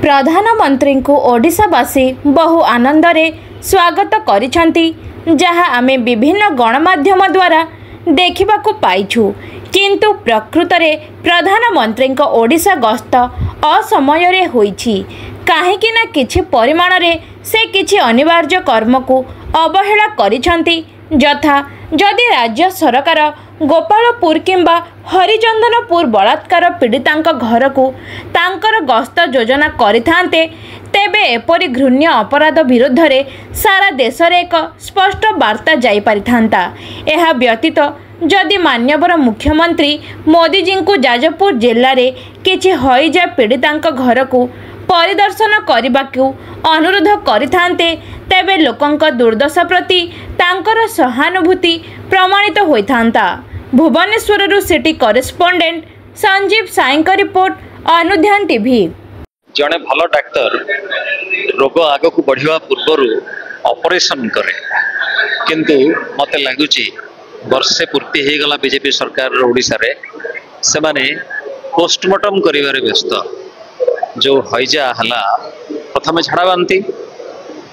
प्रधानमंत्री को ओडिशावासी बहु आनंदरे स्वागत करिछंती, जहाँ आमे विभिन्न गणमाध्यम द्वारा देखा पाइछु। किंतु प्रकृत में प्रधानमंत्री ओडिशा गस्त असमय होइछि, काहेकि ना किछि परिमाण रे से किछि अनिवार्य कर्म को अवहेला करिछंती। यथा जदि राज्य सरकार गोपालपुर किंबा हरिचंदनपुर बलात्कार पीड़ितांक घर को तांकर गस्त योजना करिथांते, तेबे एपरि घृण्य अपराध विरुद्ध रे सारा देश रे एक स्पष्ट वार्ता जाई परिथांता। एहा व्यतीत जदि मान्यवर मुख्यमंत्री मोदी जी को जाजपुर जिले में किछि हईजा पीड़ितांक घर को परिदर्शन करने अनुरोध करिथांते, तेबे लोकंक दुर्दशा प्रति तांकर सहानुभूति प्रमाणित होइथांता। भुवनेश्वर सिटी करेस्पोंडेंट संजीव साई का रिपोर्ट, अनुध्यान टीवी। जड़े भल डाक्तर रोग आग को बढ़िया पूर्वर ऑपरेशन करे, किंतु मत लगुच वर्षे पूर्ति हो गला बीजेपी सरकार ओडिशा रे से माने पोस्टमार्टम करिवारे व्यस्त। जो हईजा हला प्रथम झाड़ा बांती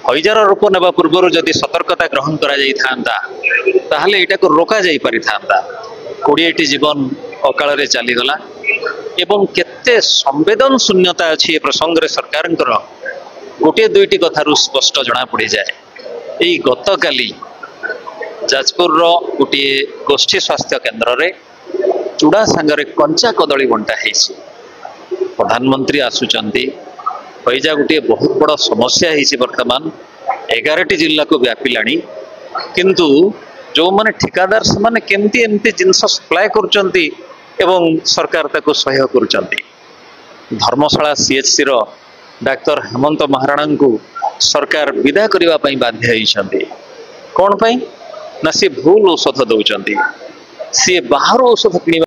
हईजार रूप नेबा पूर्व जदि सतर्कता ग्रहण करा जाई थांता, ताहले एटा को रोका जाई पारि थांता। 20टी जीवन अकाल रे चली गला एवं केते संवेदन शून्यता अछि ए प्रसंग रे सरकार गोटे दुईटी कथारु स्पष्ट जना पड़ी जाए। एई गतकाली जाजपुर गोटे गोष्ठी स्वास्थ्य केन्द्र रे चूड़ा सांगरे कंचा कदली बंटा हेछि। प्रधानमंत्री आसुचंती, हईजा गोटे बहुत बड़ समस्या हेछि। वर्तमान 11टी जिला को व्यापिलाणी, किंतु जो माने ठिकादार से माने केमती एमती जिनस सप्लाय करचंती एवं सरकार ताको सहयोग करचंती। धर्मशाला सीएचसी रो डाक्टर हेमंत महाराणा को सरकार विदा करबा पई बाध्य होइछंती। कोन पई ना सी भूल औषध दउचंती, सी बाहर औषध किनिबा